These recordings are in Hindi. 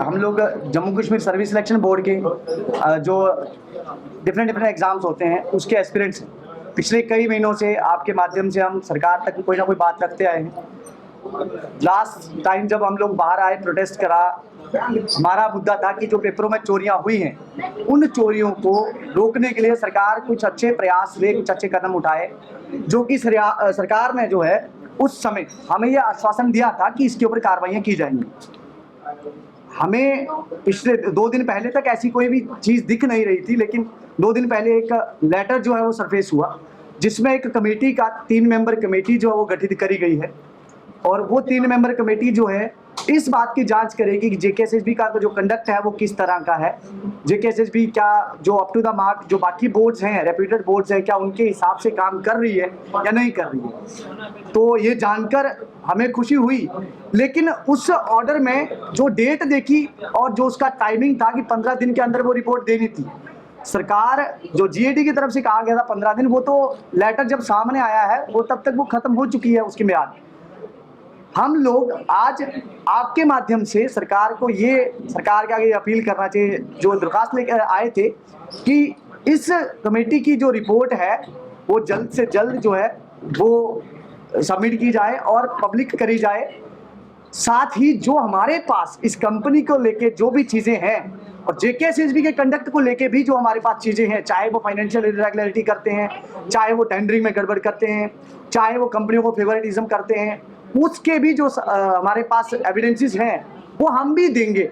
हम लोग Jammu Kashmir service selection board के जो डिफरेंट एग्जाम्स होते हैं उसके एस्पिरेंट्स हैं। पिछले कई महीनों से आपके माध्यम से हम सरकार तक कोई ना कोई बात रखते आए हैं। लास्ट टाइम जब हम लोग बाहर आए प्रोटेस्ट करा, हमारा मुद्दा था कि जो पेपरों में चोरियां हुई हैं उन चोरियों को रोकने के लिए सरकार कुछ अच्छे प्रयास ले, कुछ अच्छे कदम उठाए, जो कि सरकार ने जो है उस समय हमें यह आश्वासन दिया था कि इसके ऊपर कार्रवाइयाँ की जाएंगी। हमें पिछले 2 दिन पहले तक ऐसी कोई भी चीज़ दिख नहीं रही थी, लेकिन 2 दिन पहले एक लेटर जो है वो सरफेस हुआ, जिसमें एक कमेटी का 3 मेंबर कमेटी जो है वो गठित करी गई है। और वो 3 मेंबर कमेटी जो है इस बात की जांच करेगी कि जेकेएसएसबी का जो कंडक्ट है वो किस तरह का है। जेकेएसएसबी क्या जो अप टू द मार्क जो बाकी बोर्ड्स हैं, रेप्यूटेड बोर्ड्स हैं, क्या उनके हिसाब से काम कर रही है या नहीं कर रही है। तो ये जानकर हमें खुशी हुई, लेकिन उस ऑर्डर में जो डेट देखी और जो उसका टाइमिंग था कि 15 दिन के अंदर वो रिपोर्ट देनी थी, सरकार जो जीएडी की तरफ से कहा गया था 15 दिन, वो तो लेटर जब सामने आया है वो तब तक वो खत्म हो चुकी है उसकी म्याद। हम लोग आज आपके माध्यम से सरकार को सरकार के आगे अपील करना चाहिए, जो दरख्वास्त लेकर आए थे कि इस कमेटी की जो रिपोर्ट है वो जल्द से जल्द जो है वो सबमिट की जाए और पब्लिक करी जाए। साथ ही जो हमारे पास इस कंपनी को लेके जो भी चीज़ें हैं और जेकेएसएसबी के कंडक्ट को लेके भी जो हमारे पास चीज़ें हैं, चाहे वो फाइनेंशियल इरेगुलरिटी करते हैं, चाहे वो टेंडरिंग में गड़बड़ करते हैं, चाहे वो कंपनियों को फेवरेटिज्म करते हैं, उसके भी जो हमारे पास एविडेंसेस हैं वो हम भी देंगे।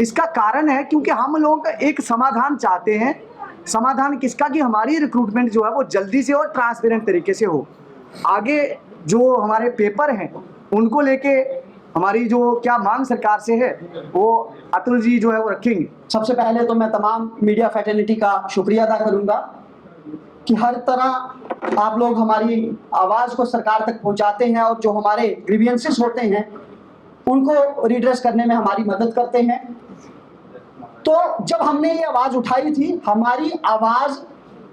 इसका कारण है क्योंकि हम लोग एक समाधान चाहते हैं। समाधान किसका? कि हमारी रिक्रूटमेंट जो है वो जल्दी से और ट्रांसपेरेंट तरीके से हो। आगे जो हमारे पेपर हैं उनको लेके हमारी जो क्या मांग सरकार से है वो अतुल जी जो है वो रखेंगे। सबसे पहले तो मैं तमाम मीडिया फैटर्निटी का शुक्रिया अदा करूंगा कि हर तरह आप लोग हमारी आवाज़ को सरकार तक पहुंचाते हैं और जो हमारे ग्रीवियंसेस होते हैं उनको रिड्रेस करने में हमारी मदद करते हैं। तो जब हमने ये आवाज़ उठाई थी, हमारी आवाज़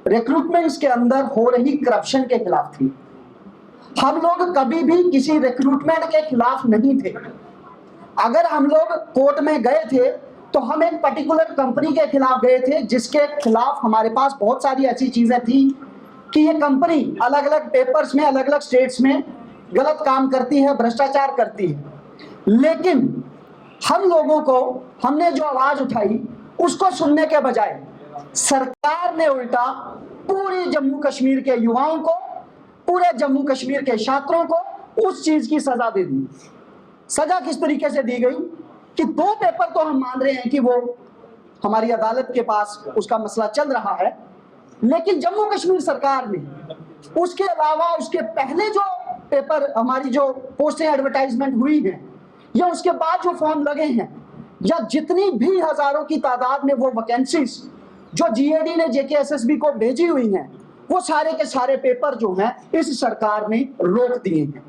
रिक्रूटमेंट्स के अंदर हो रही करप्शन के खिलाफ थी। हम लोग कभी भी किसी रिक्रूटमेंट के खिलाफ नहीं थे। अगर हम लोग कोर्ट में गए थे तो हम एक पर्टिकुलर कंपनी के खिलाफ गए थे, जिसके खिलाफ हमारे पास बहुत सारी ऐसी चीजें थी कि ये कंपनी अलग अलग पेपर्स में, अलग अलग स्टेट्स में गलत काम करती है, भ्रष्टाचार करती है। लेकिन हम लोगों को, हमने जो आवाज उठाई उसको सुनने के बजाय सरकार ने उल्टा पूरे जम्मू कश्मीर के युवाओं को, पूरे जम्मू कश्मीर के छात्रों को उस चीज की सजा दे दी। सजा किस तरीके से दी गई कि 2 पेपर तो हम मान रहे हैं कि वो हमारी अदालत के पास उसका मसला चल रहा है, लेकिन जम्मू कश्मीर सरकार ने उसके अलावा उसके पहले जो पेपर, हमारी जो पोस्टें एडवर्टाइजमेंट हुई हैं या उसके बाद जो फॉर्म लगे हैं, या जितनी भी हजारों की तादाद में वो वैकेंसीज जो जीएडी ने जेकेएसएसबी को भेजी हुई हैं, वो सारे के सारे पेपर जो हैं इस सरकार ने रोक दिए हैं।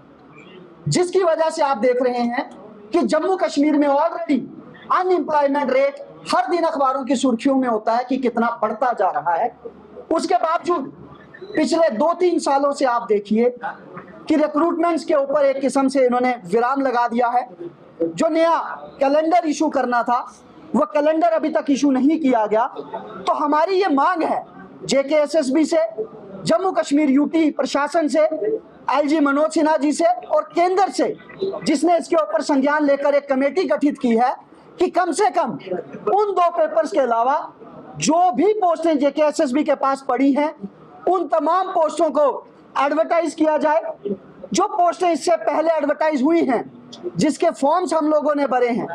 जिसकी वजह से आप देख रहे हैं कि जम्मू कश्मीर में ऑलरेडी अनएम्प्लॉयमेंट रेट हर दिन अखबारों की सुर्खियों में होता है कि कितना बढ़ता जा रहा है। उसके बावजूद पिछले 2-3 सालों से आप देखिए कि रिक्रूटमेंट्स के ऊपर एक किस्म से इन्होंने विराम लगा दिया है। जो नया कैलेंडर इशू करना था वो कैलेंडर अभी तक इशू नहीं किया गया। तो हमारी ये मांग है जेकेएसएसबी से, जम्मू कश्मीर यूटी प्रशासन से, एलजी मनोज सिन्हा जी से और केंद्र से, जिसने इसके ऊपर संज्ञान लेकर एक कमेटी गठित की है, कि कम से कम उन 2 पेपर्स के अलावा जो भी पोस्टें जेकेएसएसबी के पास पड़ी हैं उन तमाम पोस्टों को एडवर्टाइज किया जाए। जो पोस्टें इससे पहले एडवर्टाइज हुई हैं, जिसके फॉर्म्स हम लोगों ने भरे हैं,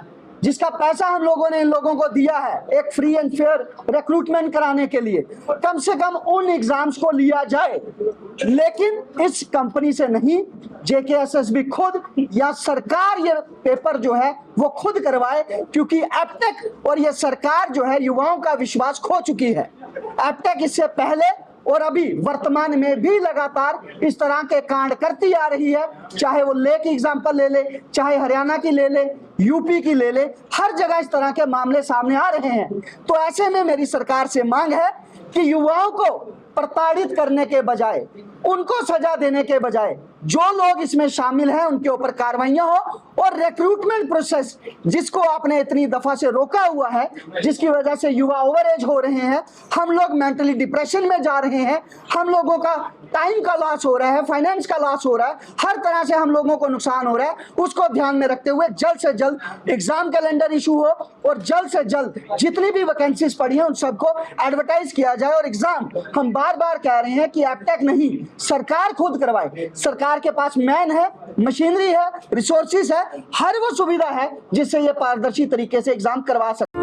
जिसका पैसा हम लोगों ने इन लोगों को दिया है एक फ्री एंड फेयर रिक्रूटमेंट कराने के लिए, कम से कम उन एग्जाम्स को लिया जाए। लेकिन इस कंपनी से नहीं, जेकेएसएसबी खुद या सरकार ये पेपर जो है वो खुद करवाए, क्योंकि एपटेक और ये सरकार जो है युवाओं का विश्वास खो चुकी है। एपटेक इससे पहले और अभी वर्तमान में भी लगातार इस तरह के कांड करती आ रही है, चाहे वो ले की एग्जाम्पल ले ले, चाहे हरियाणा की ले ले, यूपी की ले ले, हर जगह इस तरह के मामले सामने आ रहे हैं। तो ऐसे में मेरी सरकार से मांग है कि युवाओं को प्रताड़ित करने के बजाय, उनको सजा देने के बजाय जो लोग इसमें शामिल हैं उनके ऊपर कार्रवाइयां हो, और रिक्रूटमेंट प्रोसेस जिसको आपने इतनी दफा से रोका हुआ है, जिसकी वजह से युवा ओवर एज हो रहे हैं, हम लोग मेंटली डिप्रेशन में जा रहे हैं, हम लोगों का टाइम का लॉस हो रहा है, फाइनेंस का लॉस हो रहा है, हर तरह से हम लोगों को नुकसान हो रहा है, उसको ध्यान में रखते हुए जल्द से जल्द एग्जाम कैलेंडर इशू हो और जल्द से जल्द जितनी भी वैकेंसीज पड़ी हैं उन सबको एडवर्टाइज किया जाए। और एग्जाम हम बार बार कह रहे हैं कि एप्टेक नहीं, सरकार खुद करवाए। सरकार के पास मैन है, मशीनरी है, रिसोर्सेज है, हर वो सुविधा है जिससे ये पारदर्शी तरीके से एग्जाम करवा सकते।